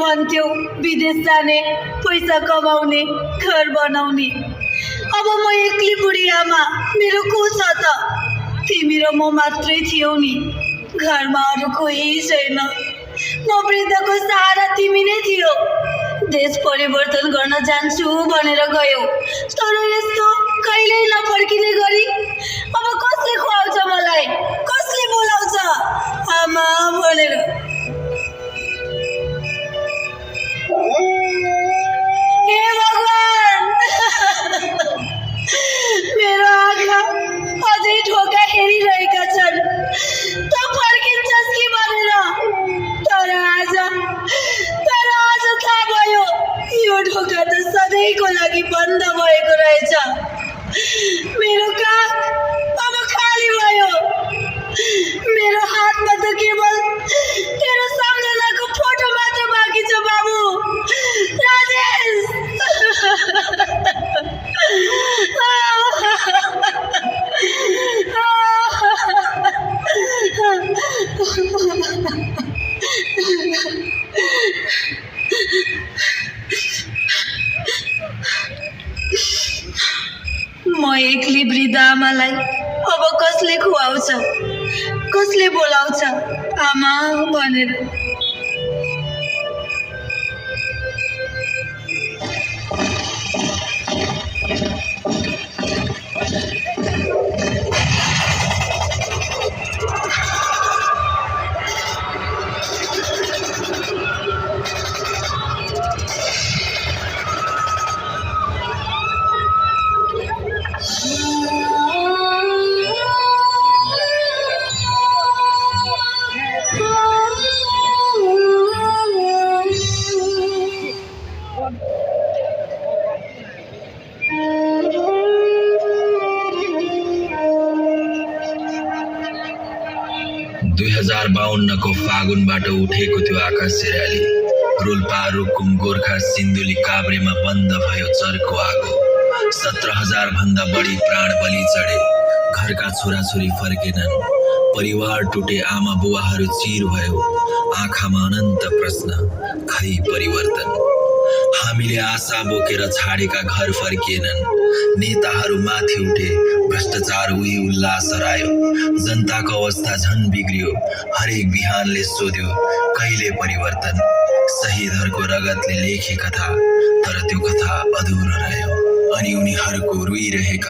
भन्थ्यौ विदेश जाने, पैसा कमाउने, घर बनाउने। अब म एक्लै बुढी आमा, मेरो को छ त? तिमी र म मात्रै थियौ नि, घरमा अरू कोही छैन। म वृद्धको सहारा तिमी नै थियौ। देश परिवर्तन गर्न जान्छु भनेर गयौ, तर यस्तो कहिल्यै नफर्किने गरी अब कसले खुवाउँछ मलाई? कसले बोलाउँछ आमा भनेर? हे भगवान! मेरो आँखा अझै ढोका हेरिरहेका छन्, त फर्किन्छस् कि भनेर। तर आज थाहा भयो, यो ढोका त सधैँको लागि बन्द भएको रहेछ। मेरो काख अब खाली भयो। मेरो हातमा त केवल तेरो सम्झनाको फोटो मात्र बाँकी छ बाबु। राजेश! म एक्लै वृद्ध आमालाई अब कसले खुवाउँछ, कसले बोलाउँछ आमा भनेर? 2052 को फागुनबाट उठेको त्यो आकाश सिराली, रोल्पा रुकुम गोर्खा सिन्धुली काभ्रेमा बन्द भयो चर्को आगो। 17,000 भन्दा बढी प्राण बलि चढे, घरका छोराछोरी फर्केनन्, परिवार टुटे, आमा बुवाहरू चिर भयो, आँखामा अनन्त प्रश्न, खै परिवर्तन? हामीले आशा बोकेर छाडेका घर फर्किएनन्, नेताहरू माथि उठे, भ्रष्टाचार उही उल्लास हरायो, जनताको अवस्था झन बिग्रियो। हरेक बिहानले सोध्यो, कहिले परिवर्तन? शहीदहरूको रगतले लेखे कथा, तर त्यो कथा अधुरो रह्यो। अनि उनीहरूको रुइरहेका